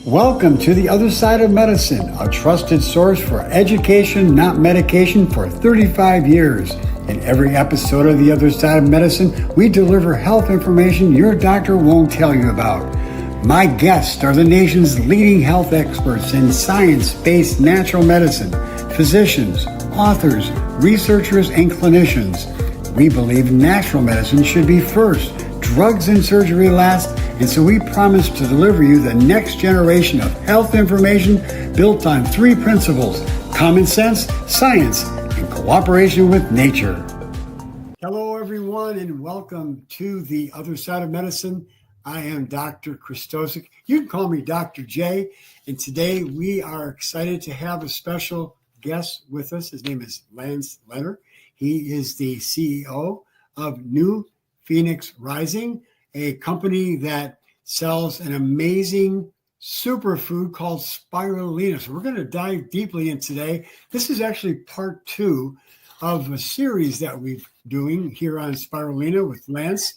Welcome to The Other Side of Medicine, a trusted source for education, not medication, for 35 years. In every episode of The Other Side of Medicine, we deliver health information your doctor won't tell you about. My guests are the nation's leading health experts in science-based natural medicine, physicians, authors, researchers, and clinicians. We believe natural medicine should be first, drugs and surgery last, and so we promise to deliver you the next generation of health information built on three principles: common sense, science, and cooperation with nature. Hello, everyone, and welcome to The Other Side of Medicine. I am Dr. Krystosik. You can call me Dr. J, and today we are excited to have a special guest with us. His name is Lance Leonard. He is the CEO of New Phoenix Rising, a company that sells an amazing superfood called spirulina. So we're going to dive deeply in today. This is actually part 2 of a series that we're doing here on spirulina with Lance.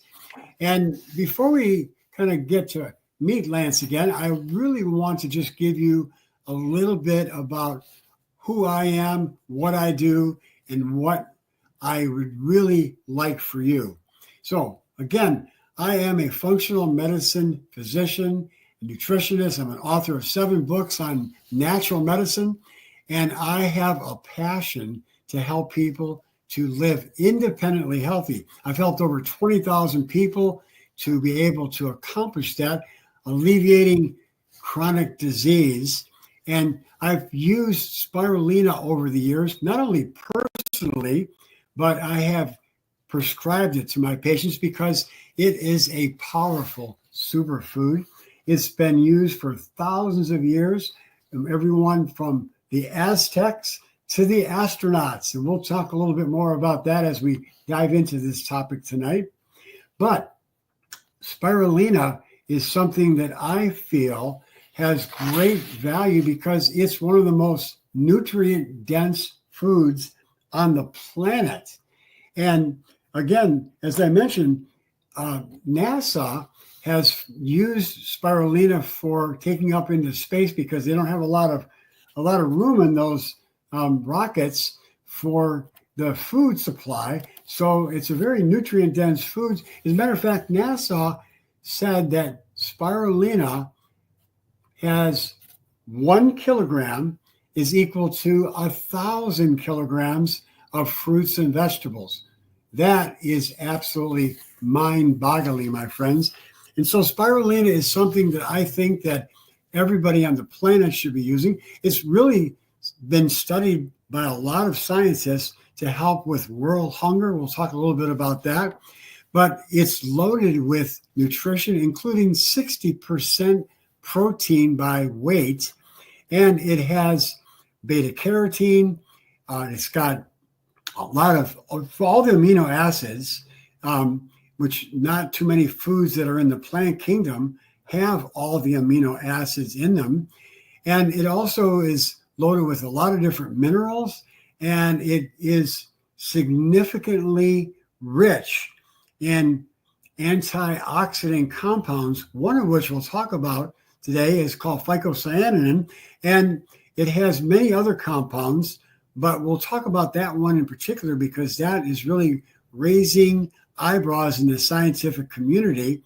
And before we kind of get to meet Lance again, I really want to just give you a little bit about who I am, what I do, and what I would really like for you. So again, I am a functional medicine physician, a nutritionist. I'm an author of 7 books on natural medicine, and I have a passion to help people to live independently healthy. I've helped over 20,000 people to be able to accomplish that, alleviating chronic disease. And I've used spirulina over the years, not only personally, but I have prescribed it to my patients because it is a powerful superfood. It's been used for thousands of years, everyone from the Aztecs to the astronauts. And we'll talk a little bit more about that as we dive into this topic tonight. But spirulina is something that I feel has great value because it's one of the most nutrient-dense foods on the planet. And again, as I mentioned, NASA has used spirulina for taking up into space because they don't have a lot of room in those rockets for the food supply. So it's a very nutrient-dense food. As a matter of fact, NASA said that spirulina has 1 kilogram is equal to 1,000 kilograms of fruits and vegetables. That is absolutely mind-boggling, my friends. And so spirulina is something that I think that everybody on the planet should be using. It's really been studied by a lot of scientists to help with world hunger. We'll talk a little bit about that. But it's loaded with nutrition, including 60% protein by weight. And it has beta-carotene. It's got a lot of all the amino acids, which not too many foods that are in the plant kingdom have all the amino acids in them. And it also is loaded with a lot of different minerals, and it is significantly rich in antioxidant compounds, one of which we'll talk about today is called phycocyanin, and it has many other compounds, but we'll talk about that one in particular because that is really raising eyebrows in the scientific community.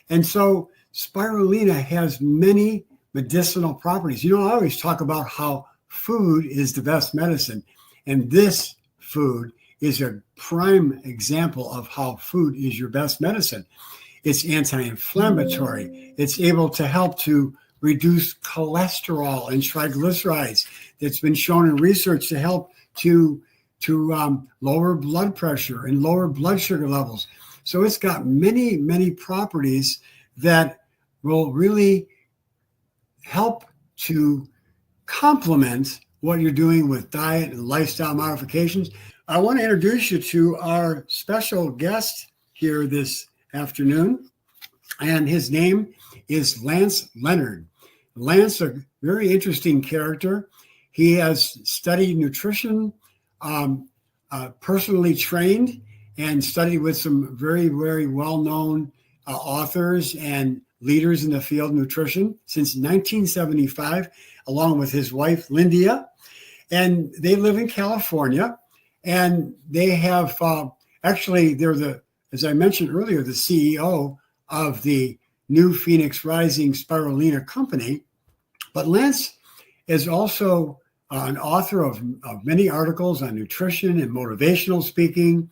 And so spirulina has many medicinal properties. You know, I always talk about how food is the best medicine, and this food is a prime example of how food is your best medicine. It's anti-inflammatory. It's able to help to reduce cholesterol and triglycerides. It's been shown in research to help to lower blood pressure and lower blood sugar levels. So it's got many, many properties that will really help to complement what you're doing with diet and lifestyle modifications. I want to introduce you to our special guest here this afternoon, and his name is Lance Leonard. Lance, a very interesting character. He has studied nutrition, personally trained, and studied with some very, very well-known authors and leaders in the field of nutrition since 1975, along with his wife, Lindia. And they live in California. And they have actually, as I mentioned earlier, the CEO of the new Phoenix Rising Spirulina company. But Lance is also an author of many articles on nutrition and motivational speaking.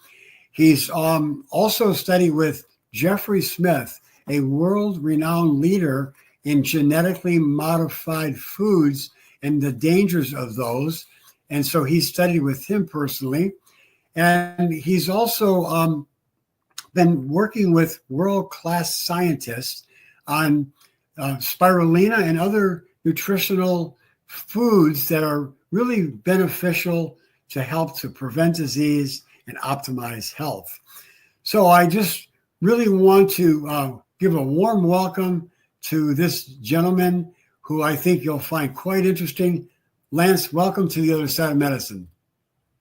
He's also studied with Jeffrey Smith, a world-renowned leader in genetically modified foods and the dangers of those. And so he studied with him personally. And he's also been working with world-class scientists on spirulina and other nutritional foods that are really beneficial to help to prevent disease and optimize health. So I just really want to give a warm welcome to this gentleman who I think you'll find quite interesting. Lance, welcome to the Other Side of Medicine.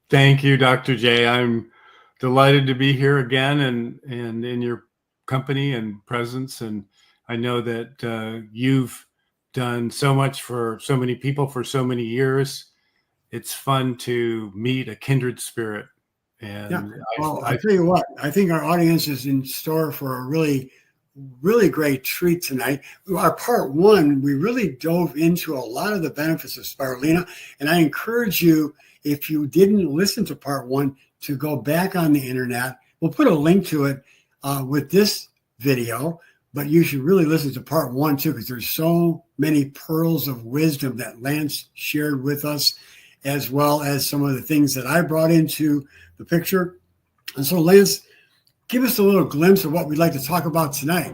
Thank you, Dr. J. I'm delighted to be here again and in your company and presence. And I know that you've done so much for so many people for so many years. It's fun to meet a kindred spirit. And yeah. Well, I tell you what, I think our audience is in store for a really, really great treat tonight. Our part one, we really dove into a lot of the benefits of spirulina. And I encourage you, if you didn't listen to part one, to go back on the internet. We'll put a link to it with this video, but you should really listen to part one too, because there's so many pearls of wisdom that Lance shared with us, as well as some of the things that I brought into the picture. And so, Lance, give us a little glimpse of what we'd like to talk about tonight.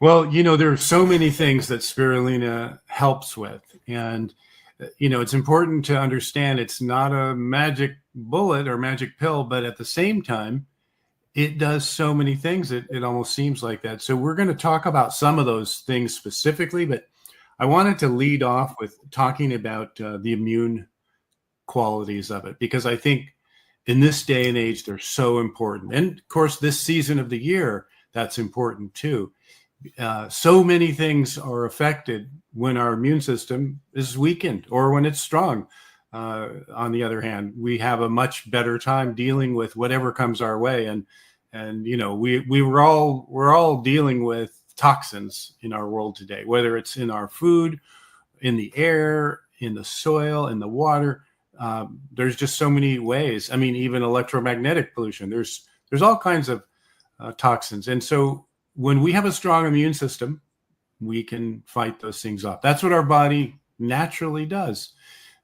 Well, there are so many things that spirulina helps with. And, it's important to understand it's not a magic bullet or magic pill, but at the same time, it does so many things. It almost seems like that. So we're going to talk about some of those things specifically, but I wanted to lead off with talking about the immune qualities of it, because I think in this day and age, they're so important. And of course, this season of the year, that's important too. So many things are affected when our immune system is weakened or when it's strong. On the other hand, we have a much better time dealing with whatever comes our way. And we're all dealing with toxins in our world today, whether it's in our food, in the air, in the soil, in the water. There's just so many ways. I mean, even electromagnetic pollution, there's all kinds of toxins. And so when we have a strong immune system, we can fight those things off. That's what our body naturally does.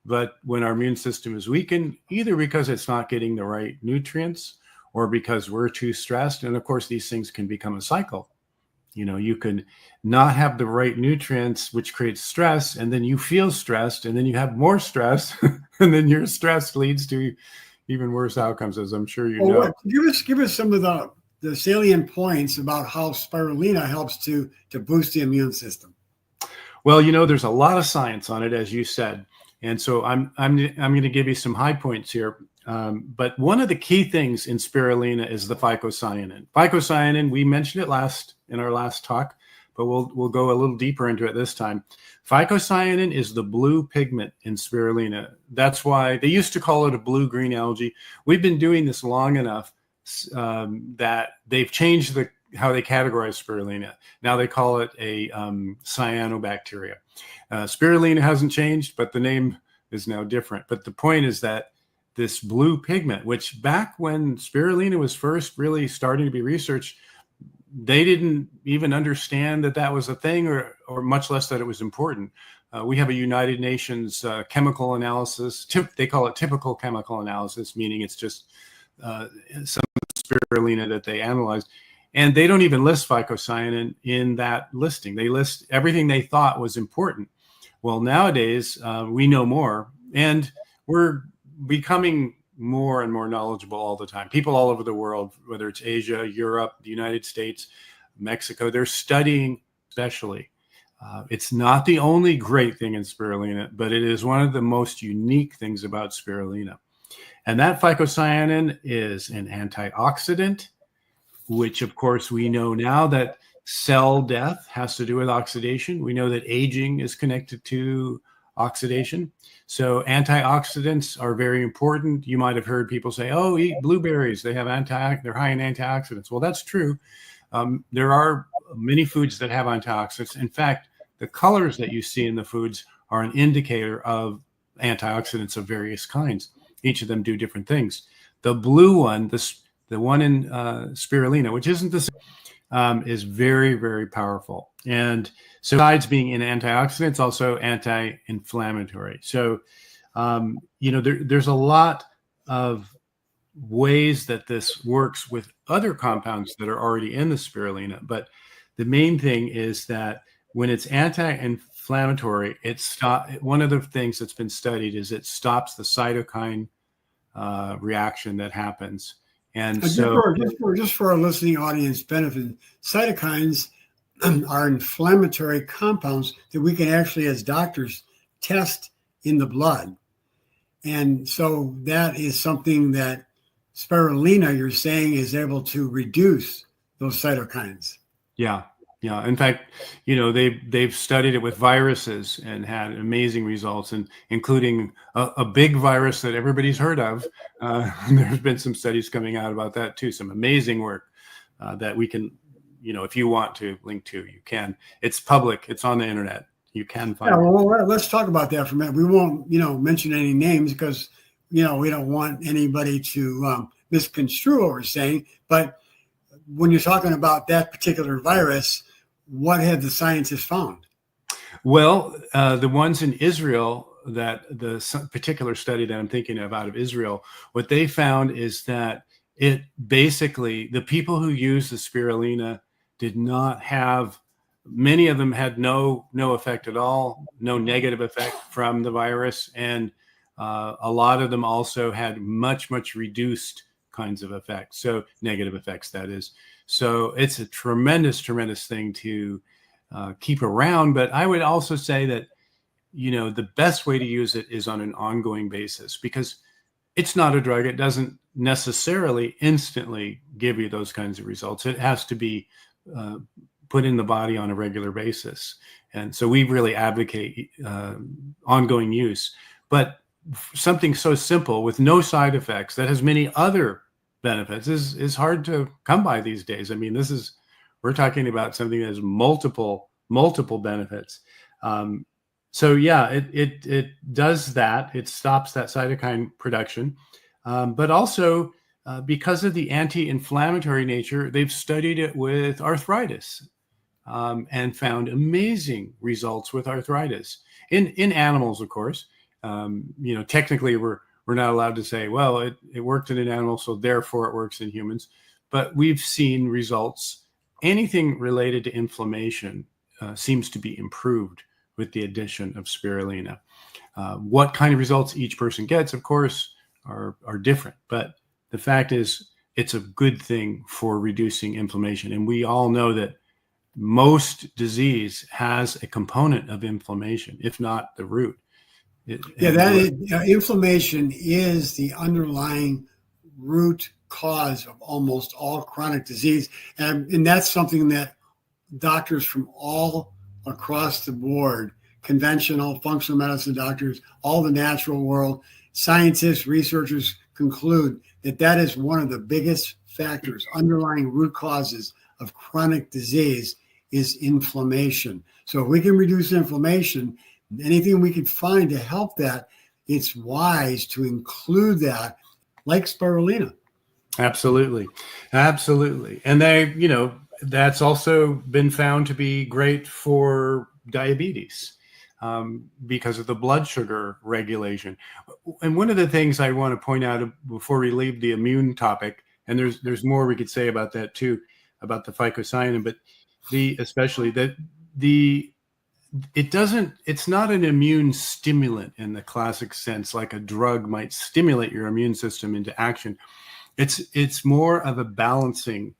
But when our immune system is weakened, either because it's not getting the right nutrients or because we're too stressed, and of course, these things can become a cycle. You can not have the right nutrients, which creates stress, and then you feel stressed, and then you have more stress, and then your stress leads to even worse outcomes, as I'm sure you know. Give us some of the salient points about how spirulina helps to boost the immune system. Well, there's a lot of science on it, as you said, and so I'm going to give you some high points here. But one of the key things in spirulina is the phycocyanin. Phycocyanin, we mentioned it in our last talk, but we'll go a little deeper into it this time. Phycocyanin is the blue pigment in spirulina. That's why they used to call it a blue-green algae. We've been doing this long enough that they've changed how they categorize spirulina. Now they call it a cyanobacteria. Spirulina hasn't changed, but the name is now different. But the point is that this blue pigment, which back when spirulina was first really starting to be researched, they didn't even understand that was a thing, or much less that it was important. We have a United Nations chemical analysis. They call it typical chemical analysis, meaning it's just some spirulina that they analyzed. And they don't even list phycocyanin in that listing. They list everything they thought was important. Well, nowadays, we know more, and we're becoming more and more knowledgeable all the time. People all over the world, whether it's Asia, Europe, the United States, Mexico, they're studying especially. It's not the only great thing in spirulina, but it is one of the most unique things about spirulina. And that phycocyanin is an antioxidant, which of course we know now that cell death has to do with oxidation. We know that aging is connected to oxidation. So antioxidants are very important. You might have heard people say, "Oh, eat blueberries. They're high in antioxidants." Well, that's true. There are many foods that have antioxidants. In fact, the colors that you see in the foods are an indicator of antioxidants of various kinds. Each of them do different things. The blue one, the one in spirulina, which isn't the same, is very, very powerful. And so besides being an antioxidant, it's also anti-inflammatory. So, there's a lot of ways that this works with other compounds that are already in the spirulina. But the main thing is that when it's anti-inflammatory, one of the things that's been studied is it stops the cytokine reaction that happens. And just for our listening audience benefit, cytokines are inflammatory compounds that we can actually, as doctors, test in the blood. And so that is something that spirulina, you're saying, is able to reduce those cytokines. Yeah. In fact, they've studied it with viruses and had amazing results, and including a big virus that everybody's heard of. There's been some studies coming out about that too. Some amazing work that we can, if you want to link to, you can. It's public. It's on the internet. You can find. Yeah, well, let's talk about that for a minute. We won't, mention any names because, we don't want anybody to misconstrue what we're saying. But when you're talking about that particular virus, what have the scientists found? Well, the ones in Israel, that the particular study that I'm thinking of out of Israel, what they found is that it basically, the people who used the spirulina did not have, many of them had no effect at all, no negative effect from the virus. And a lot of them also had much, much reduced kinds of effects. So negative effects, that is. So it's a tremendous, tremendous thing to keep around. But I would also say that, the best way to use it is on an ongoing basis, because it's not a drug. It doesn't necessarily instantly give you those kinds of results. It has to be put in the body on a regular basis. And so we really advocate ongoing use. But something so simple with no side effects that has many other benefits is hard to come by these days. I mean, we're talking about something that has multiple benefits. So yeah, it does that. It stops that cytokine production, but also because of the anti-inflammatory nature, they've studied it with arthritis and found amazing results with arthritis in animals, of course. Technically we're not allowed to say, well, it worked in an animal, so therefore it works in humans. But we've seen results. Anything related to inflammation seems to be improved with the addition of spirulina. What kind of results each person gets, of course, are different. But the fact is, it's a good thing for reducing inflammation. And we all know that most disease has a component of inflammation, if not the root. Inflammation is the underlying root cause of almost all chronic disease. And that's something that doctors from all across the board, conventional, functional medicine doctors, all the natural world, scientists, researchers conclude that is one of the biggest factors, underlying root causes of chronic disease is inflammation. So if we can reduce inflammation, anything we can find to help that, it's wise to include that, like spirulina. Absolutely. And that's also been found to be great for diabetes because of the blood sugar regulation. And one of the things I want to point out before we leave the immune topic, and there's more we could say about that too, about the phycocyanin, but it's not an immune stimulant in the classic sense, like a drug might stimulate your immune system into action. It's more of a balancing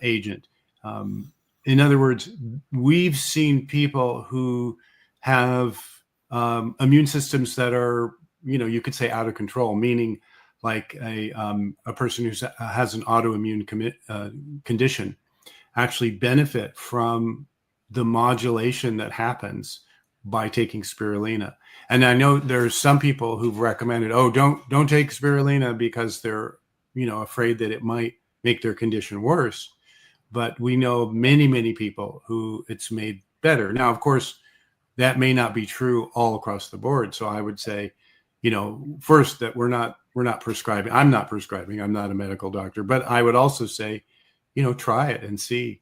agent. In other words, we've seen people who have immune systems that are, you could say out of control, meaning like a person who has an autoimmune condition. actually benefit from the modulation that happens by taking spirulina. And I know there's some people who've recommended, oh, don't take spirulina because they're, afraid that it might make their condition worse. But we know many, many people who it's made better. Now, of course, that may not be true all across the board. So I would say, first, that we're not prescribing. I'm not prescribing. I'm not a medical doctor. But I would also say, try it and see.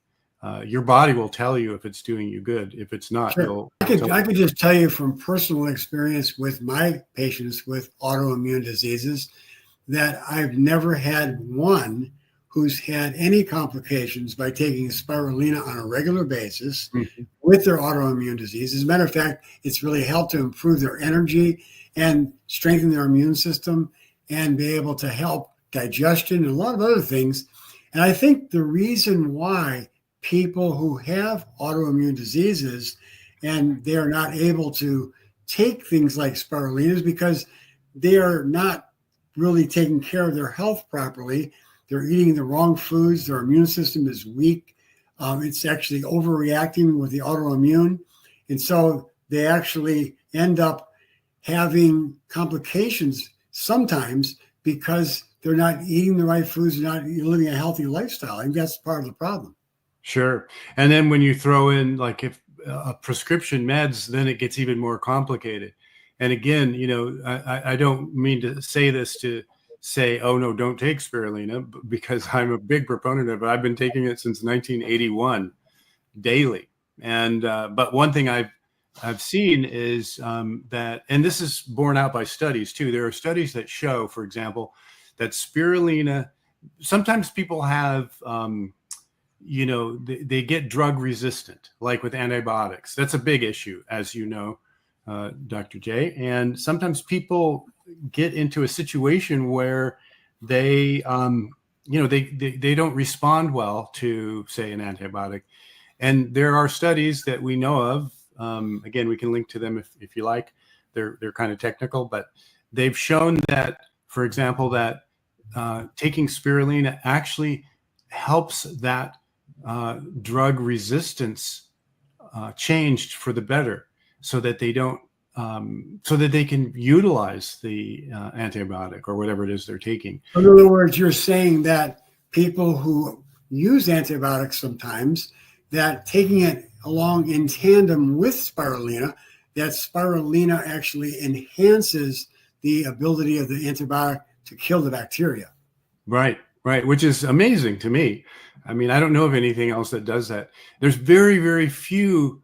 Your body will tell you if it's doing you good. If it's not, sure. I could just tell you from personal experience with my patients with autoimmune diseases that I've never had one who's had any complications by taking spirulina on a regular basis with their autoimmune disease. As a matter of fact, it's really helped to improve their energy and strengthen their immune system and be able to help digestion and a lot of other things. And I think the reason why people who have autoimmune diseases and they are not able to take things like spirulina is because they are not really taking care of their health properly. They're eating the wrong foods. Their immune system is weak. It's actually overreacting with the autoimmune. And so they actually end up having complications sometimes because they're not eating the right foods, they're not living a healthy lifestyle. I think that's part of the problem. Sure. And then when you throw in like if prescription meds, then it gets even more complicated. And again, I don't mean to say this to say, oh, no, don't take spirulina, because I'm a big proponent of it. I've been taking it since 1981 daily. And but one thing I've seen is that, and this is borne out by studies too. There are studies that show, for example, that spirulina, sometimes people have, they get drug resistant, like with antibiotics. That's a big issue, as you know, Dr. J. And sometimes people get into a situation where they, they don't respond well to, say, an antibiotic. And there are studies that we know of. Again, we can link to them if you like. They're kind of technical, but they've shown that, for example, that taking spirulina actually helps that drug resistance changed for the better, so that they don't, so that they can utilize the antibiotic or whatever it is they're taking. In other words, you're saying that people who use antibiotics sometimes, that taking it along in tandem with spirulina, that spirulina actually enhances the ability of the antibiotic to kill the bacteria. Right, which is amazing to me. I mean, I don't know of anything else that does that. There's very, very few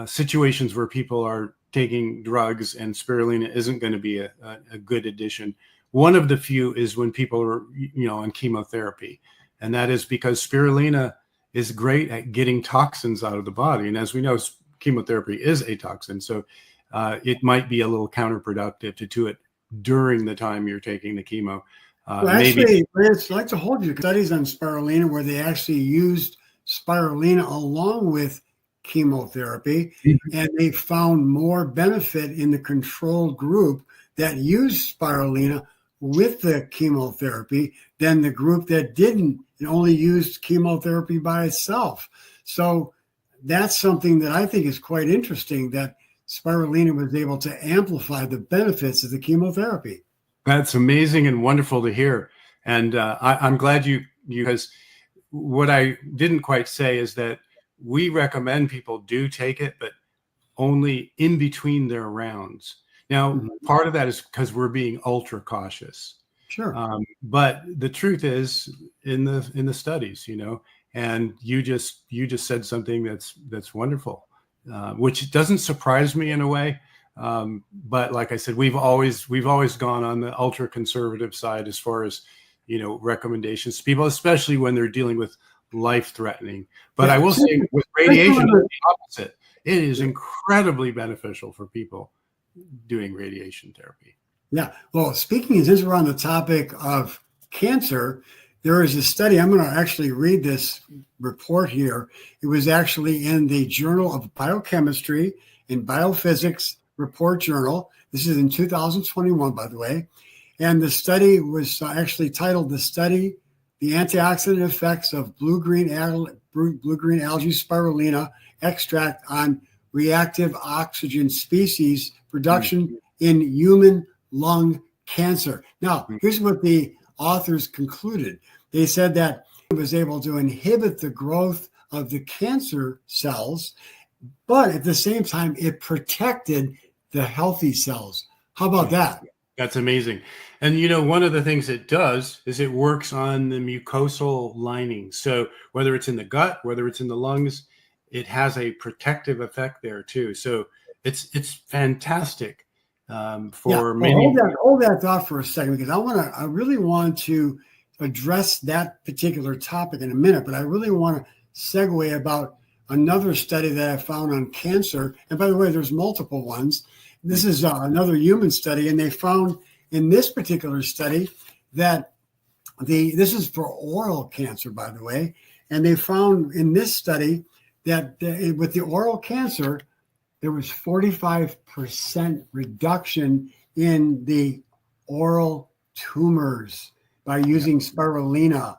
situations where people are taking drugs and spirulina isn't going to be a good addition. One of the few is when people are, on chemotherapy. And that is because spirulina is great at getting toxins out of the body. And as we know, chemotherapy is a toxin. So it might be a little counterproductive to do it during the time you're taking the chemo. Well, actually, Lance, I'd like to hold you studies on spirulina where they actually used spirulina along with chemotherapy, and they found more benefit in the control group that used spirulina with the chemotherapy than the group that didn't and only used chemotherapy by itself. So that's something that I think is quite interesting, that spirulina was able to amplify the benefits of the chemotherapy. That's amazing and wonderful to hear. And I'm glad you, because what I didn't quite say is that we recommend people do take it, but only in between their rounds. Now, part of that is because we're being ultra cautious. Sure. But the truth is in the studies, and you just said something that's wonderful, which doesn't surprise me in a way. But like I said, we've always gone on the ultra conservative side as far as, recommendations to people, especially when they're dealing with life-threatening. But I will say with radiation, it's the opposite. It is incredibly beneficial for people doing radiation therapy. Yeah. Well, speaking, since we're on the topic of cancer, there is a study. I'm going to actually read this report here. It was actually in the Journal of Biochemistry and Biophysics Report Journal. This is in 2021, by the way. And the study was actually titled The Antioxidant Effects of Blue-Green blue-green algae spirulina extract on reactive oxygen species production in human lung cancer. Now, here's what the authors concluded. They said that it was able to inhibit the growth of the cancer cells, but at the same time, it protected the healthy cells. How about that? That's amazing. And, one of the things it does is it works on the mucosal lining. So whether it's in the gut, whether it's in the lungs, it has a protective effect there too. So it's fantastic for many. Hold that thought for a second, because I really want to address that particular topic in a minute, but I really want to segue about another study that I found on cancer. And by the way, there's multiple ones. This is another human study, and they found in this particular study that this is for oral cancer, by the way, and they found in this study that with the oral cancer, there was 45% reduction in the oral tumors by using spirulina.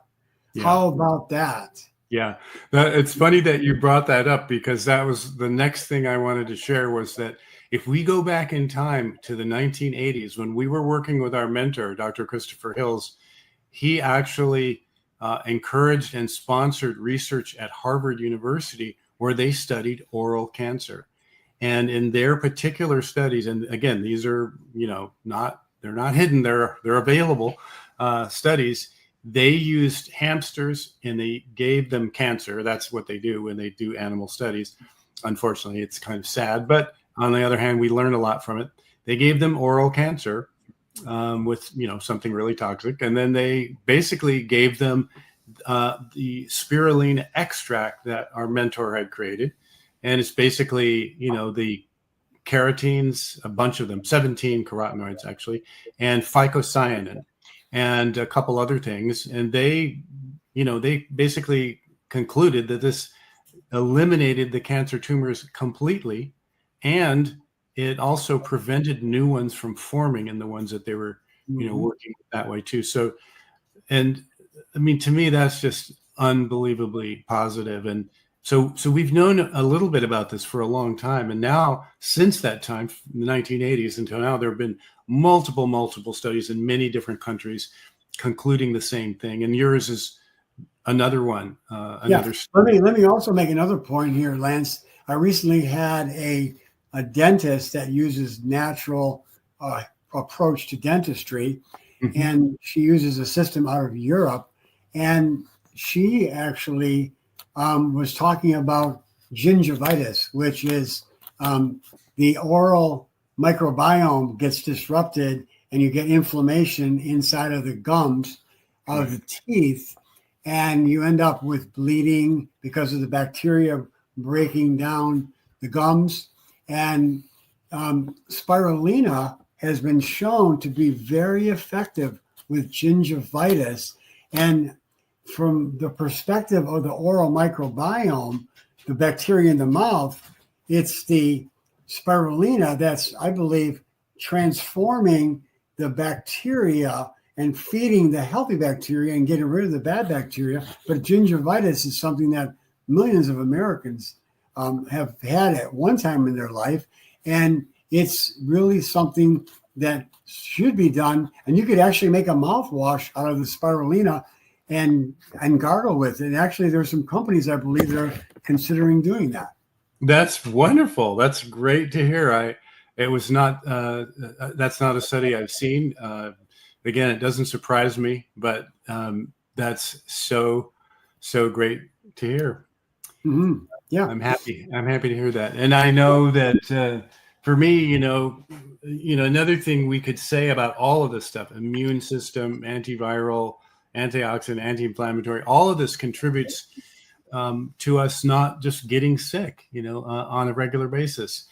Yeah. How about that? Yeah, it's funny that you brought that up, because that was the next thing I wanted to share, was that if we go back in time to the 1980s, when we were working with our mentor, Dr. Christopher Hills, he actually encouraged and sponsored research at Harvard University where they studied oral cancer. And in their particular studies, and again, these are, they're not hidden, they're available studies. They used hamsters and they gave them cancer. That's what they do when they do animal studies. Unfortunately, it's kind of sad, but on the other hand, we learn a lot from it. They gave them oral cancer with, something really toxic. And then they basically gave them the spirulina extract that our mentor had created. And it's basically, the carotenes, a bunch of them, 17 carotenoids actually, and phycocyanin and a couple other things. And they basically concluded that this eliminated the cancer tumors completely. And it also prevented new ones from forming in the ones that they were, working that way too. So, and I mean, to me, that's just unbelievably positive. And so we've known a little bit about this for a long time. And now, since that time, from the 1980s until now, there have been multiple studies in many different countries concluding the same thing. And yours is another one. Let me also make another point here, Lance. I recently had a dentist that uses natural approach to dentistry, and she uses a system out of Europe. And she actually was talking about gingivitis, which is the oral microbiome gets disrupted and you get inflammation inside of the gums of the teeth, and you end up with bleeding because of the bacteria breaking down the gums. And spirulina has been shown to be very effective with gingivitis. And from the perspective of the oral microbiome, the bacteria in the mouth, it's the spirulina that's, I believe, transforming the bacteria and feeding the healthy bacteria and getting rid of the bad bacteria. But gingivitis is something that millions of Americans have had at one time in their life. And it's really something that should be done. And you could actually make a mouthwash out of the spirulina and gargle with it. And actually, there's some companies, I believe, that are considering doing that. That's wonderful. That's great to hear. That's not a study I've seen. Again, it doesn't surprise me, but that's so great to hear. Mm-hmm. Yeah, I'm happy to hear that. And I know that for me, another thing we could say about all of this stuff, immune system, antiviral, antioxidant, anti-inflammatory, all of this contributes to us not just getting sick, on a regular basis.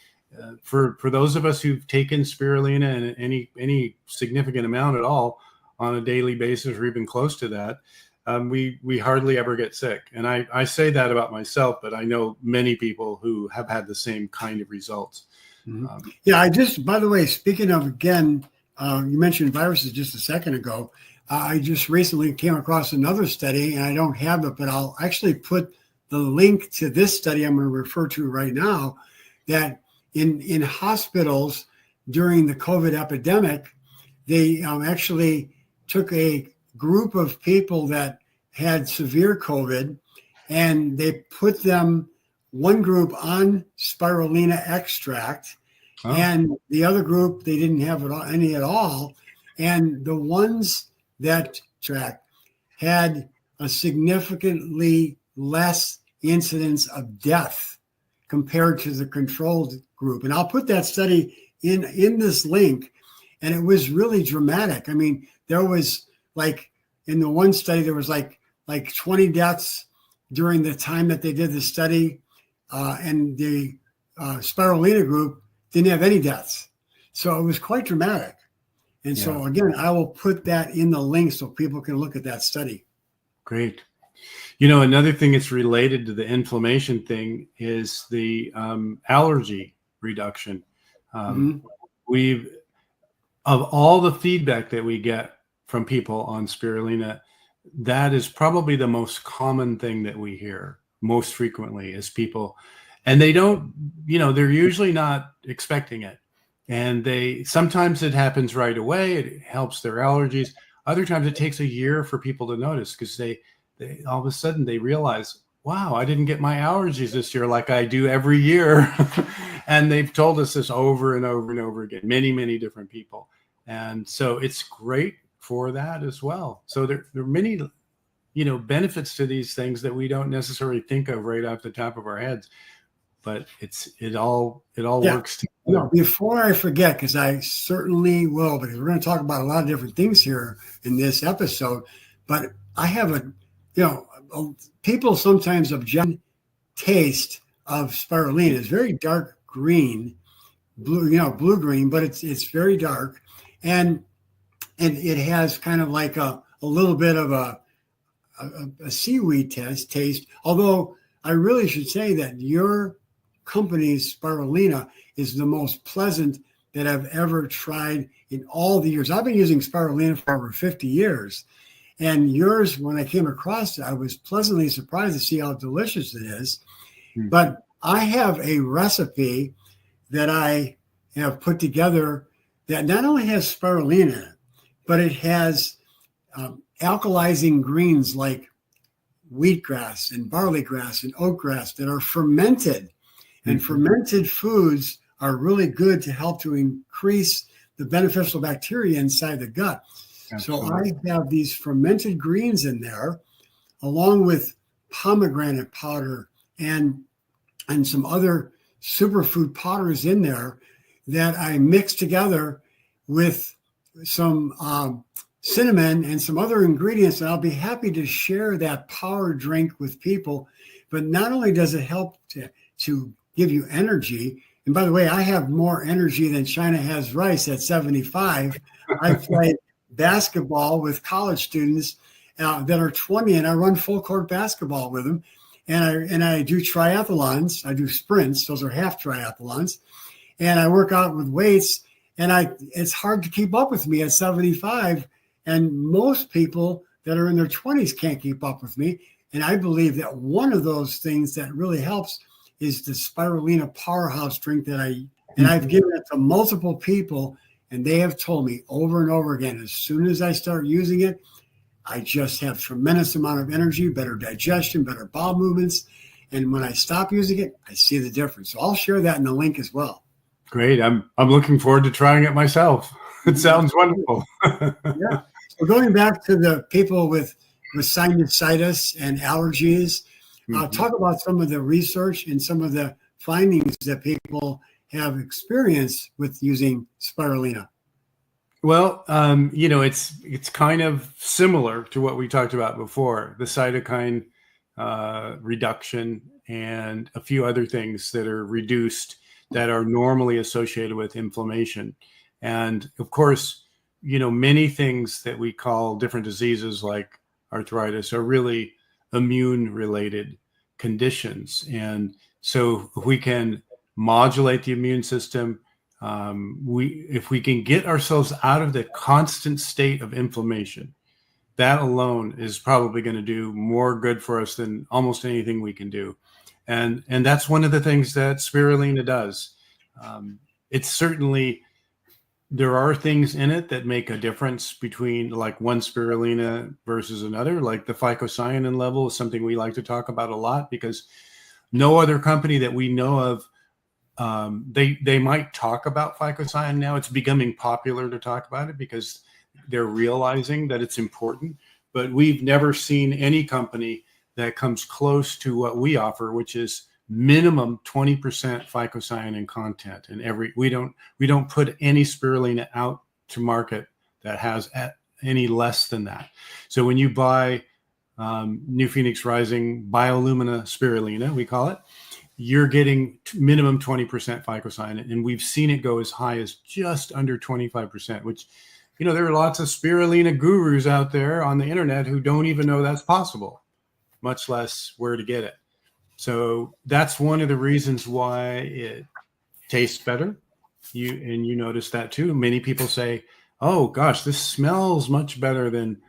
For those of us who've taken spirulina in any significant amount at all on a daily basis or even close to that, we hardly ever get sick. And I say that about myself, but I know many people who have had the same kind of results. Mm-hmm. By the way, speaking of, again, you mentioned viruses just a second ago. I just recently came across another study, and I don't have it, but I'll actually put the link to this study I'm going to refer to right now, that in hospitals during the COVID epidemic, they actually took a group of people that had severe COVID, and they put them, one group on spirulina extract, and the other group, they didn't have any at all. And the ones that tracked had a significantly less incidence of death compared to the controlled group. And I'll put that study in this link. And it was really dramatic. I mean, there was like, in the one study, there was like 20 deaths during the time that they did the study. And the spirulina group didn't have any deaths. So it was quite dramatic. And so again, I will put that in the link so people can look at that study. Great. You know, another thing that's related to the inflammation thing is the allergy reduction. We've, of all the feedback that we get from people on spirulina, that is probably the most common thing that we hear most frequently is people, and they don't, you know, they're usually not expecting it. And sometimes it happens right away. It helps their allergies. Other times it takes a year for people to notice because they all of a sudden they realize, wow, I didn't get my allergies this year like I do every year. And they've told us this over and over and over again, many, many different people. And so it's great for that as well. So there are many, you know, benefits to these things that we don't necessarily think of right off the top of our heads, but it all works together. No, before I forget, because I certainly will, because we're going to talk about a lot of different things here in this episode, but I have people sometimes object taste of spirulina. It's very dark green, blue-green, but it's very dark. And it has kind of like a little bit of a seaweed taste, although I really should say that your company's spirulina is the most pleasant that I've ever tried in all the years. I've been using spirulina for over 50 years. And yours, when I came across it, I was pleasantly surprised to see how delicious it is. But I have a recipe that I have put together that not only has spirulina in it, but it has alkalizing greens like wheatgrass and barley grass and oatgrass that are fermented. And fermented foods are really good to help to increase the beneficial bacteria inside the gut. Absolutely. So I have these fermented greens in there, along with pomegranate powder and some other superfood powders in there that I mix together with some cinnamon and some other ingredients. And I'll be happy to share that power drink with people. But not only does it help to give you energy, and by the way, I have more energy than China has rice at 75. I played basketball with college students that are 20, and I run full court basketball with them. And I do triathlons. I do sprints. Those are half triathlons. And I work out with weights, and it's hard to keep up with me at 75. And most people that are in their 20s can't keep up with me. And I believe that one of those things that really helps is the spirulina powerhouse drink that I've given it to multiple people, and they have told me over and over again, as soon as I start using it, I just have tremendous amount of energy, better digestion, better bowel movements. And when I stop using it, I see the difference. So I'll share that in the link as well. Great. I'm looking forward to trying it myself. It sounds wonderful. Yeah. So going back to the people with sinusitis and allergies, talk about some of the research and some of the findings that people have experienced with using spirulina. Well, it's kind of similar to what we talked about before, the cytokine reduction and a few other things that are reduced that are normally associated with inflammation. And of course, many things that we call different diseases like arthritis are really immune related conditions. And so if we can modulate the immune system, if we can get ourselves out of the constant state of inflammation, that alone is probably going to do more good for us than almost anything we can do. And that's one of the things that spirulina does. It's certainly, there are things in it that make a difference between like one spirulina versus another. Like the phycocyanin level is something we like to talk about a lot, because no other company that we know of, they might talk about phycocyanin now. It's becoming popular to talk about it because they're realizing that it's important. But we've never seen any company that comes close to what we offer, which is minimum 20% phycocyanin content. And we don't put any spirulina out to market that has any less than that. So when you buy New Phoenix Rising Biolumina Spirulina, we call it, you're getting minimum 20% phycocyanin, and we've seen it go as high as just under 25%, which, there are lots of spirulina gurus out there on the internet who don't even know that's possible, much less where to get it. So that's one of the reasons why it tastes better. You notice that too. Many people say, "Oh gosh, this smells much better than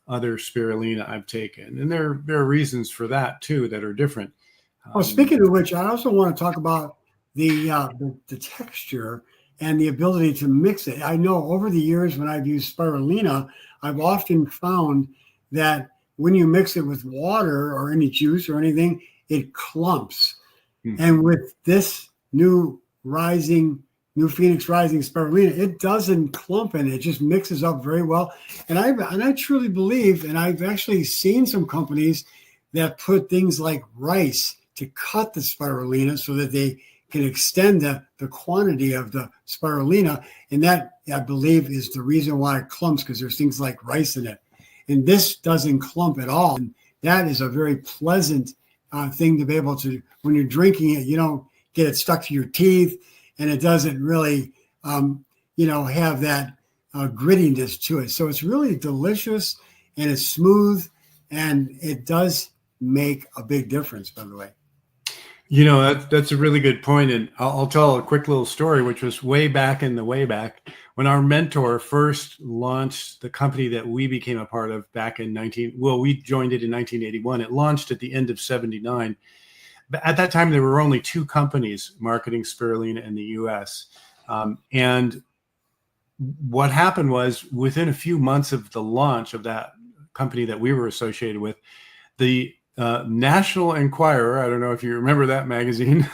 other spirulina I've taken," and there are reasons for that too that are different. Well, speaking of which, I also want to talk about the texture and the ability to mix it. I know over the years when I've used spirulina, I've often found that when you mix it with water or any juice or anything, it clumps. Mm-hmm. And with this new Phoenix Rising Spirulina, it doesn't clump, and it just mixes up very well. And I truly believe, and I've actually seen some companies that put things like rice to cut the spirulina so that they can extend the quantity of the spirulina. And that, I believe, is the reason why it clumps, because there's things like rice in it. And this doesn't clump at all. And that is a very pleasant thing to be able to, when you're drinking it, you don't get it stuck to your teeth, and it doesn't really, have that grittiness to it. So it's really delicious, and it's smooth, and it does make a big difference, by the way. That's a really good point. And I'll tell a quick little story, which was way back when our mentor first launched the company that we became a part of back in we joined it in 1981. It launched at the end of 79. But at that time, there were only 2 companies marketing spirulina in the US. And what happened was, within a few months of the launch of that company that we were associated with, the National Enquirer, I don't know if you remember that magazine,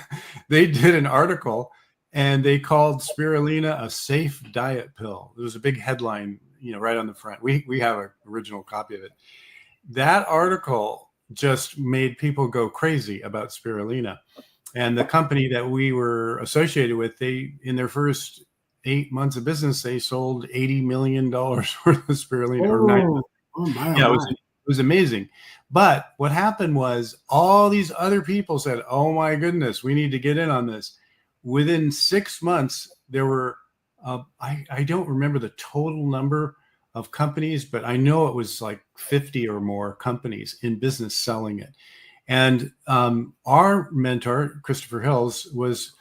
they did an article and they called spirulina a safe diet pill. There was a big headline, right on the front. We have an original copy of it. That article just made people go crazy about spirulina. And the company that we were associated with, in their first 8 months of business, they sold $80 million worth of spirulina. It was amazing. But what happened was, all these other people said, "Oh my goodness, we need to get in on this." Within 6 months, there were, I don't remember the total number of companies, but I know it was like 50 or more companies in business selling it. And our mentor, Christopher Hills, was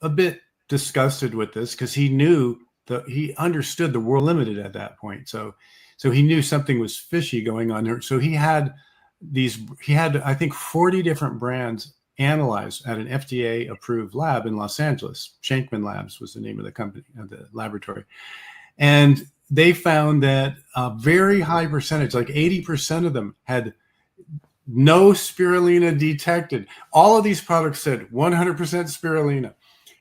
a bit disgusted with this, because he knew that he understood the world limited at that point. So he knew something was fishy going on there. So he had I think 40 different brands analyzed at an FDA approved lab in Los Angeles. Shankman Labs was the name of the company, of the laboratory. And they found that a very high percentage, like 80% of them, had no spirulina detected. All of these products said 100% spirulina.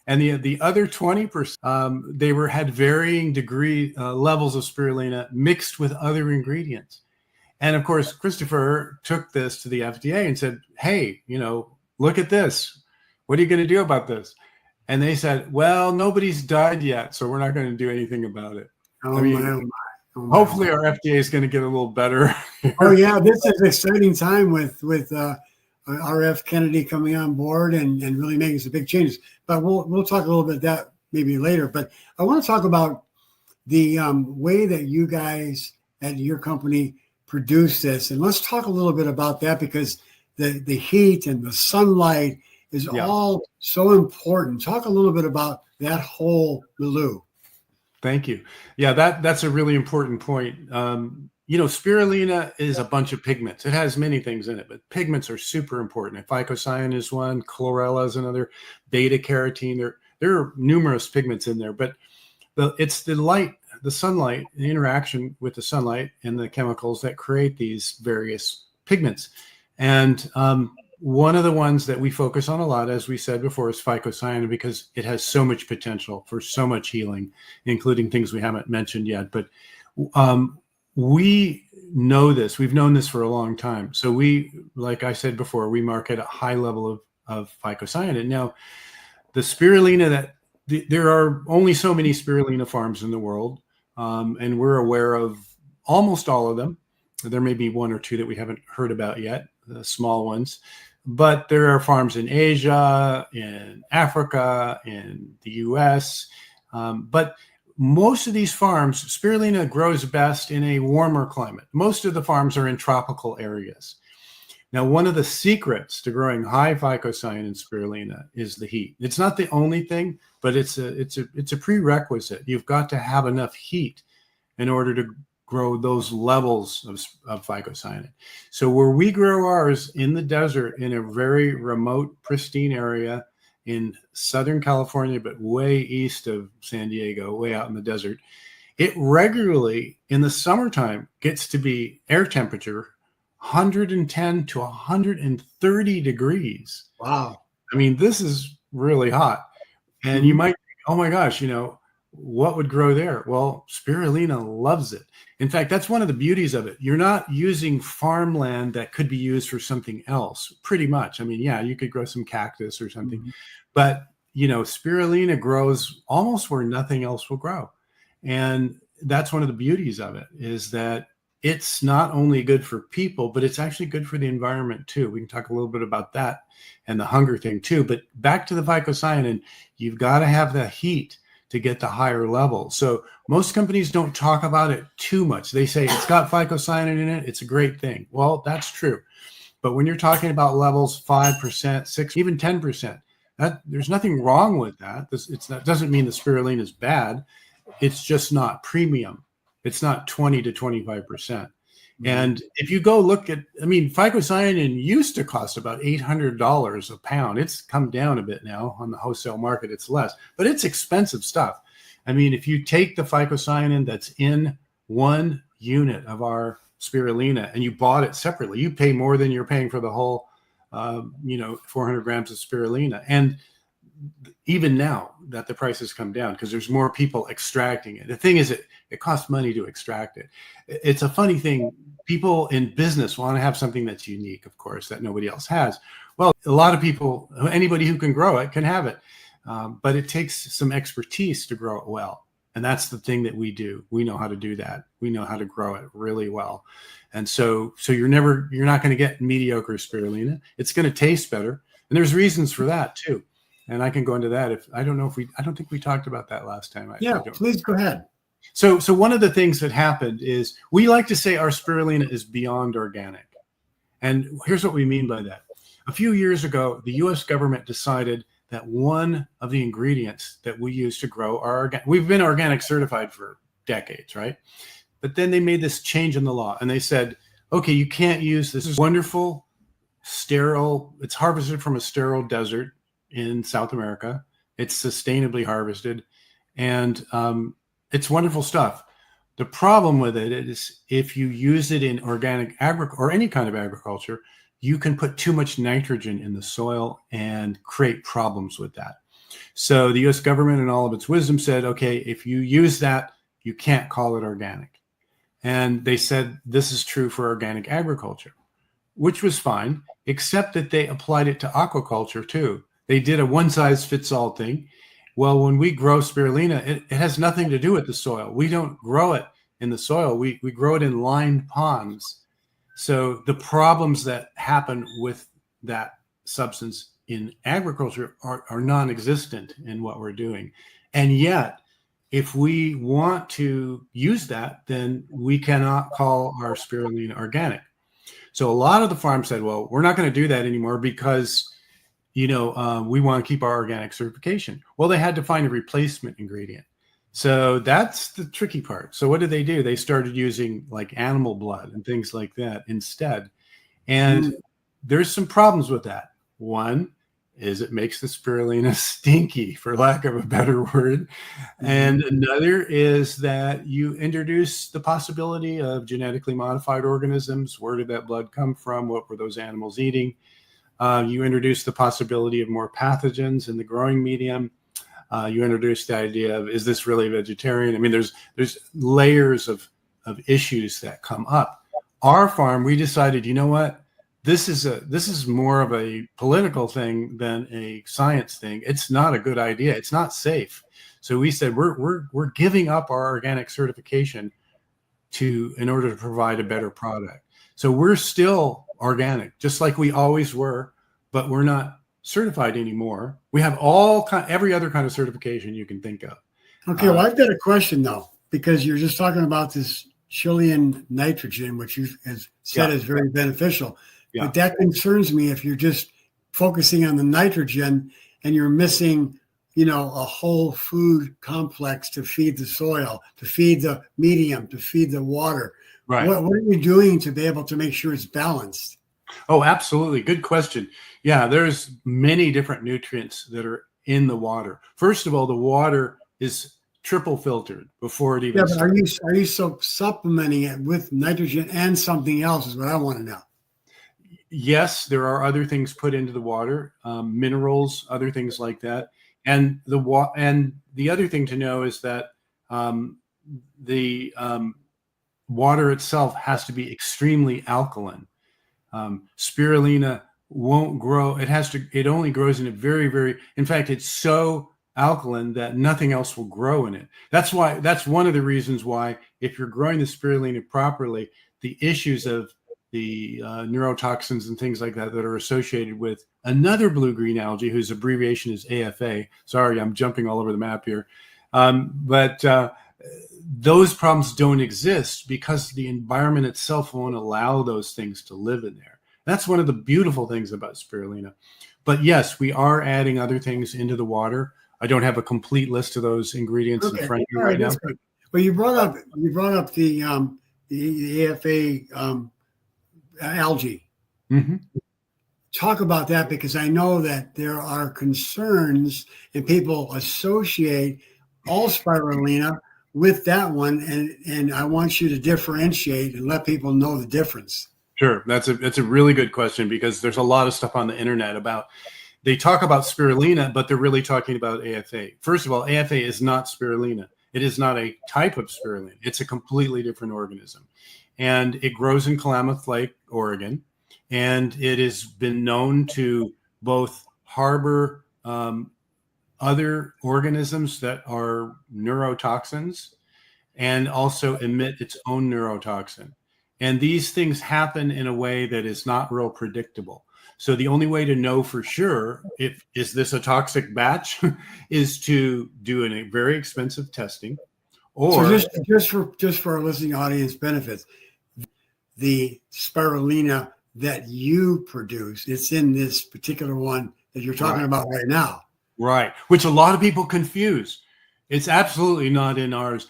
And the other 20%, they had varying degree levels of spirulina mixed with other ingredients. And of course, Christopher took this to the FDA and said, "Hey, look at this. What are you going to do about this?" And they said, "Well, nobody's died yet, so we're not going to do anything about it." Hopefully our FDA is going to get a little better. Oh yeah, this is an exciting time with RF Kennedy coming on board and really making some big changes. But we'll talk a little bit that maybe later. But I want to talk about the way that you guys at your company produce this, and let's talk a little bit about that, because the heat and the sunlight is all so important. Talk a little bit about that whole milieu. Thank you. Yeah, that's a really important point. spirulina is a bunch of pigments. It has many things in it, but pigments are super important. Phycocyanin is one, chlorella is another, beta carotene. There are numerous pigments in there, but it's the light, the sunlight, the interaction with the sunlight and the chemicals that create these various pigments. And one of the ones that we focus on a lot, as we said before, is phycocyanin, because it has so much potential for so much healing, including things we haven't mentioned yet. But we know this. We've known this for a long time. So we, like I said before, we market a high level of phycocyanin. Now, the spirulina there are only so many spirulina farms in the world, and we're aware of almost all of them. There may be one or two that we haven't heard about yet, the small ones. But there are farms in Asia, in Africa, in the US. But most of these farms, spirulina grows best in a warmer climate. Most of the farms are in tropical areas. Now, one of the secrets to growing high phycocyanin spirulina is the heat. It's not the only thing, but it's a prerequisite. You've got to have enough heat in order to grow those levels of phycocyanin. So where we grow ours in the desert, in a very remote, pristine area in Southern California, but way east of San Diego, way out in the desert, it regularly in the summertime gets to be air temperature 110 to 130 degrees. Wow. I mean, this is really hot. And you might think, oh my gosh, what would grow there? Well, spirulina loves it. In fact, that's one of the beauties of it. You're not using farmland that could be used for something else, pretty much. I mean, yeah, you could grow some cactus or something, but spirulina grows almost where nothing else will grow. And that's one of the beauties of it, is that it's not only good for people, but it's actually good for the environment too. We can talk a little bit about that and the hunger thing too. But back to the phycocyanin, you've got to have the heat to get the higher level. So most companies don't talk about it too much. They say it's got phycocyanin in it, it's a great thing. Well, that's true. But when you're talking about levels 5%, 6%, even 10%, there's nothing wrong with that. That doesn't mean the spirulina is bad. It's just not premium. It's not 20 to 25%. And if you go look at, phycocyanin used to cost about $800 a pound. It's come down a bit now on the wholesale market. It's less, but it's expensive stuff. If you take the phycocyanin that's in one unit of our spirulina and you bought it separately, you pay more than you're paying for the whole, 400 grams of spirulina. And even now that the price has come down because there's more people extracting it. The thing is, it costs money to extract it. It's a funny thing. People in business want to have something that's unique, of course, that nobody else has. Well, a lot of people, anybody who can grow it can have it. But it takes some expertise to grow it well. And that's the thing that we do. We know how to do that. We know how to grow it really well. And so you're not going to get mediocre spirulina. It's going to taste better. And there's reasons for that too. And I can go into that I don't think we talked about that last time. Please go ahead. So one of the things that happened is we like to say our spirulina is beyond organic. And here's what we mean by that. A few years ago, the US government decided that one of the ingredients that we use to grow we've been organic certified for decades, right? But then they made this change in the law and they said, okay, you can't use this wonderful sterile, it's harvested from a sterile desert in South America. It's sustainably harvested and it's wonderful stuff. The problem with it is if you use it in organic or any kind of agriculture, you can put too much nitrogen in the soil and create problems with that. So the US government in all of its wisdom said, okay, if you use that, you can't call it organic. And they said this is true for organic agriculture, which was fine, except that they applied it to aquaculture too. They did a one-size-fits-all thing. Well, when we grow spirulina, it has nothing to do with the soil. We don't grow it in the soil. We grow it in lined ponds. So the problems that happen with that substance in agriculture are non-existent in what we're doing. And yet, if we want to use that, then we cannot call our spirulina organic. So a lot of the farms said, well, we're not going to do that anymore because we want to keep our organic certification. Well, they had to find a replacement ingredient. So that's the tricky part. So what did they do? They started using like animal blood and things like that instead. And there's some problems with that. One is it makes the spirulina stinky, for lack of a better word. And another is that you introduce the possibility of genetically modified organisms. Where did that blood come from? What were those animals eating? You introduce the possibility of more pathogens in the growing medium. You introduce the idea of, is this really vegetarian? I mean, there's layers of issues that come up. Our farm, we decided, you know what? This is more of a political thing than a science thing. It's not a good idea. It's not safe. So we said we're giving up our organic certification in order to provide a better product. So we're still organic, just like we always were, but we're not certified anymore. We have every other kind of certification you can think of. Okay, well, I've got a question though, because you're just talking about this Chilean nitrogen, which you has said is very beneficial. Yeah. But that concerns me if you're just focusing on the nitrogen and you're missing, a whole food complex to feed the soil, to feed the medium, to feed the water. Right. What are you doing to be able to make sure it's balanced? Oh, absolutely. Good question. Yeah, there's many different nutrients that are in the water. First of all, the water is triple filtered before it even starts. Are you supplementing it with nitrogen and something else is what I want to know. Yes, there are other things put into the water, minerals, other things like that. And the other thing to know is that the water itself has to be extremely alkaline. Spirulina won't grow. It only grows in a in fact, it's so alkaline that nothing else will grow in it. That's one of the reasons why, if you're growing the spirulina properly, the issues of the neurotoxins and things like that are associated with another blue-green algae whose abbreviation is AFA. Sorry, I'm jumping all over the map here. But those problems don't exist because the environment itself won't allow those things to live in there. That's one of the beautiful things about spirulina. But yes, we are adding other things into the water. I don't have a complete list of those ingredients in front of me right now. Well, you brought up the AFA algae. Mm-hmm. Talk about that, because I know that there are concerns and people associate all spirulina with that one, and I want you to differentiate and let people know the difference. Sure, that's a really good question, because there's a lot of stuff on the internet about, they talk about spirulina, but they're really talking about AFA. First of all, AFA is not spirulina. It is not a type of spirulina. It's a completely different organism. And it grows in Klamath Lake, Oregon. And it has been known to both harbor other organisms that are neurotoxins and also emit its own neurotoxin. And these things happen in a way that is not real predictable. So the only way to know for sure is this a toxic batch is to do a very expensive testing. Or so just for our listening audience benefits, the spirulina that you produce, it's in this particular one that you're talking about right now. Right, which a lot of people confuse. It's absolutely not in ours.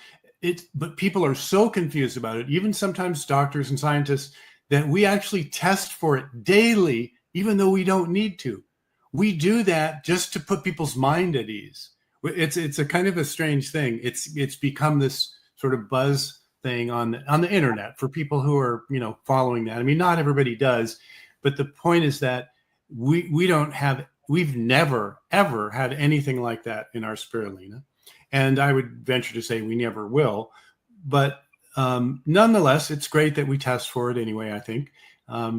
But people are so confused about it, even sometimes doctors and scientists, that we actually test for it daily, even though we don't need to. We do that just to put people's mind at ease. It's a kind of a strange thing. It's become this sort of buzz thing on the internet for people who are following that. I mean, not everybody does, but the point is that we've never ever had anything like that in our spirulina, and I would venture to say we never will. But nonetheless, it's great that we test for it anyway, I think,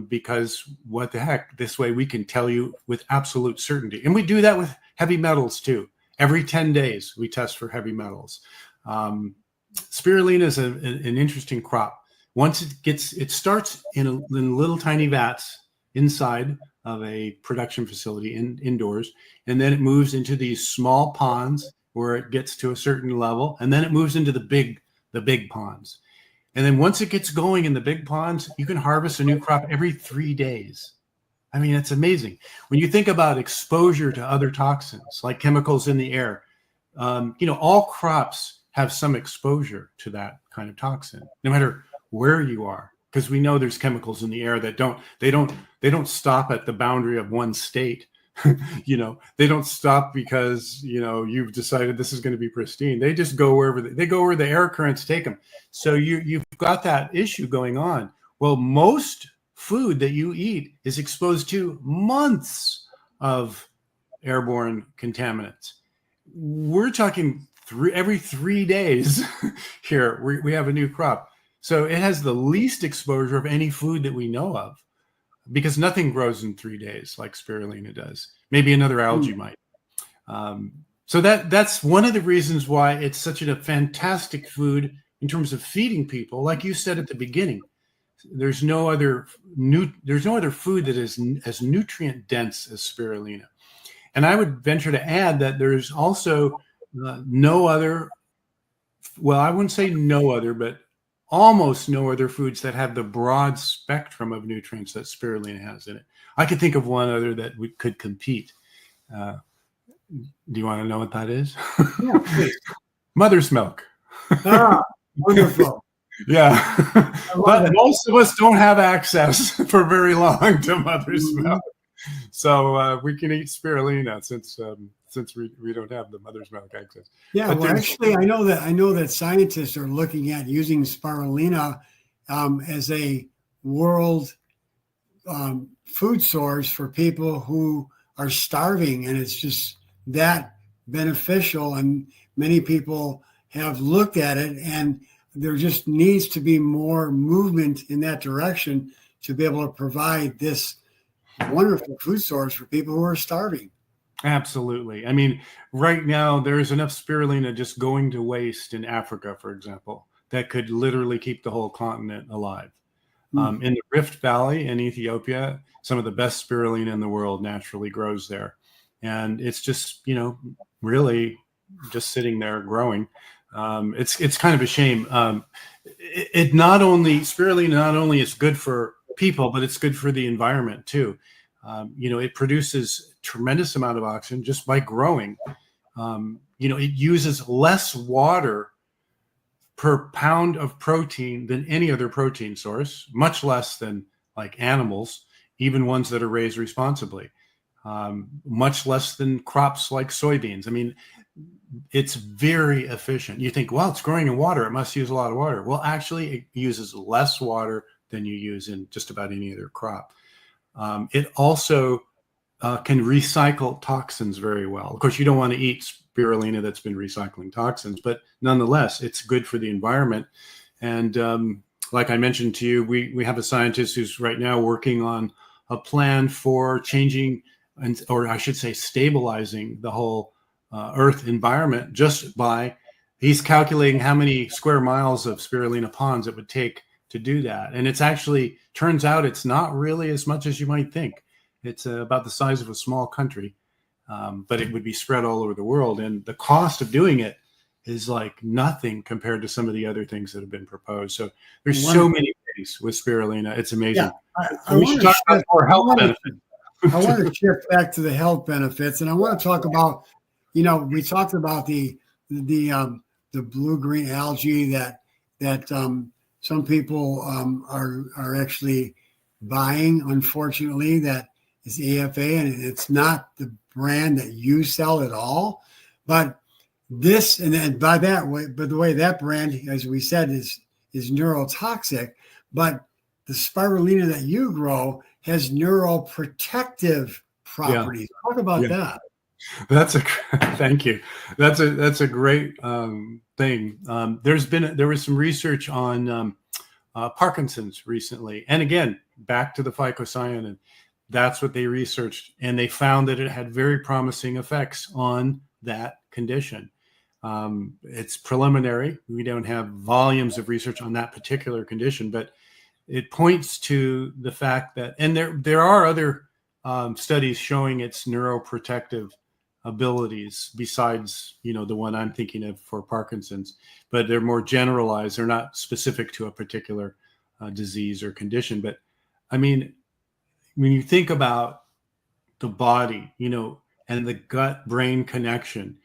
because what the heck, this way we can tell you with absolute certainty. And we do that with heavy metals too. Every 10 days we test for heavy metals. Spirulina is an interesting crop. Once it starts in little tiny vats inside of a production facility indoors, and then it moves into these small ponds where it gets to a certain level, and then it moves into the big ponds. And then once it gets going in the big ponds, you can harvest a new crop every 3 days. I mean, it's amazing. When you think about exposure to other toxins, like chemicals in the air, all crops have some exposure to that kind of toxin, no matter where you are, because we know there's chemicals in the air that don't stop at the boundary of one state. They don't stop because you've decided this is going to be pristine. They just go wherever they go where the air currents take them. So you've got that issue going on. Well, most food that you eat is exposed to months of airborne contaminants. We're talking every 3 days here. We have a new crop. So it has the least exposure of any food that we know of, because nothing grows in 3 days like spirulina does. Maybe another algae might. So that's one of the reasons why it's such a fantastic food in terms of feeding people. Like you said at the beginning, there's no other food that is as nutrient dense as spirulina. And I would venture to add that there's also no other, well, I wouldn't say no other, but almost no other foods that have the broad spectrum of nutrients that spirulina has in it. I could think of one other that we could compete. Do you want to know what that is? Yeah, please. Mother's milk. Ah, wonderful. Yeah. But most of us don't have access for very long to mother's milk. So we can eat spirulina since we don't have the mother's milk access. Yeah, but well, actually, I know that scientists are looking at using spirulina as a world food source for people who are starving, and it's just that beneficial. And many people have looked at it, and there just needs to be more movement in that direction to be able to provide this wonderful food source for people who are starving. Absolutely. I mean, right now there's enough spirulina just going to waste in Africa, for example, that could literally keep the whole continent alive. In the Rift Valley in Ethiopia, some of the best spirulina in the world naturally grows there. And it's just, really just sitting there growing. It's kind of a shame. Spirulina not only is good for people, but it's good for the environment too. It produces tremendous amount of oxygen just by growing. It uses less water per pound of protein than any other protein source, much less than like animals, even ones that are raised responsibly, much less than crops like soybeans. I mean, it's very efficient. You think, well, it's growing in water, it must use a lot of water. Well, actually, it uses less water than you use in just about any other crop. It also can recycle toxins very well. Of course, you don't want to eat spirulina that's been recycling toxins, but nonetheless, it's good for the environment. And like I mentioned to you, we have a scientist who's right now working on a plan for changing, or I should say stabilizing the whole Earth environment just by, he's calculating how many square miles of spirulina ponds it would take to do that. And it's actually, turns out it's not really as much as you might think. It's about the size of a small country, but it would be spread all over the world. And the cost of doing it is like nothing compared to some of the other things that have been proposed. So there's so many things with spirulina. It's amazing. Yeah, we should talk about more health benefits. I want to shift back to the health benefits, and I want to talk about, we talked about the blue-green algae that some people are actually buying. Unfortunately, that is AFA, and it's not the brand that you sell at all. But this, and then by the way, that brand, as we said, is neurotoxic. But the spirulina that you grow has neuroprotective properties. Talk about that. Thank you. That's a great thing. There was some research on Parkinson's recently, and again, back to the phycocyanin. That's what they researched, and they found that it had very promising effects on that condition. It's preliminary. We don't have volumes of research on that particular condition, but it points to the fact that, and there are other studies showing its neuroprotective abilities besides, the one I'm thinking of for Parkinson's, but they're more generalized. They're not specific to a particular disease or condition. But I mean, when you think about the body, and the gut-brain connection,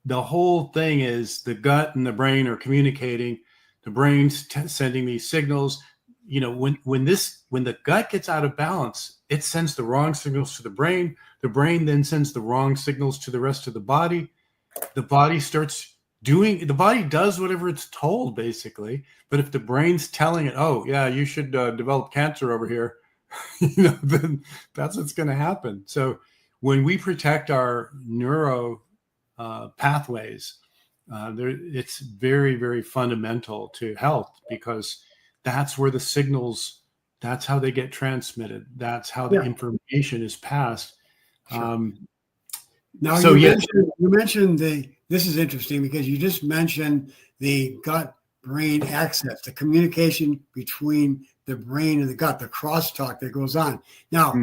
the whole thing is the gut and the brain are communicating. The brain's sending these signals. You know, when the gut gets out of balance, it sends the wrong signals to the brain. The brain then sends the wrong signals to the rest of the body. The body does whatever it's told, basically. But if the brain's telling it, oh yeah, you should develop cancer over here, then that's what's going to happen. So when we protect our neuro pathways, it's very, very fundamental to health, because that's where the signals, that's how they get transmitted. That's how the information is passed. Sure. Now, So you mentioned this is interesting because you just mentioned the gut-brain axis, the communication between the brain and the gut, the crosstalk that goes on. Now,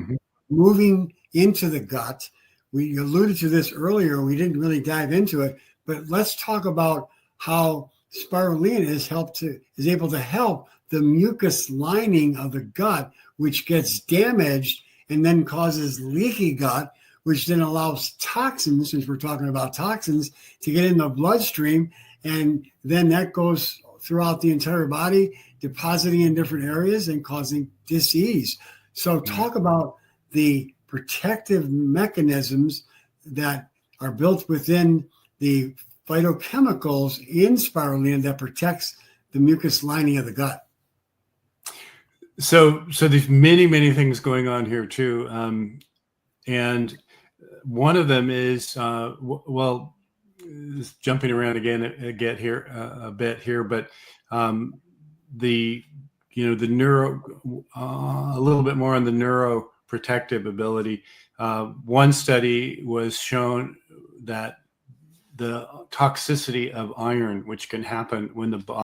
moving into the gut, we alluded to this earlier. We didn't really dive into it, but let's talk about how spirulina is able to help the mucus lining of the gut, which gets damaged and then causes leaky gut, which then allows toxins, since we're talking about toxins, to get in the bloodstream. And then that goes throughout the entire body, depositing in different areas and causing disease. So talk about the protective mechanisms that are built within the phytochemicals in spirulina that protects the mucus lining of the gut. So there's many, many things going on here too. And one of them is, jumping around again a bit here, but the neuro, a little bit more on the neuroprotective ability. One study was shown that the toxicity of iron, which can happen when the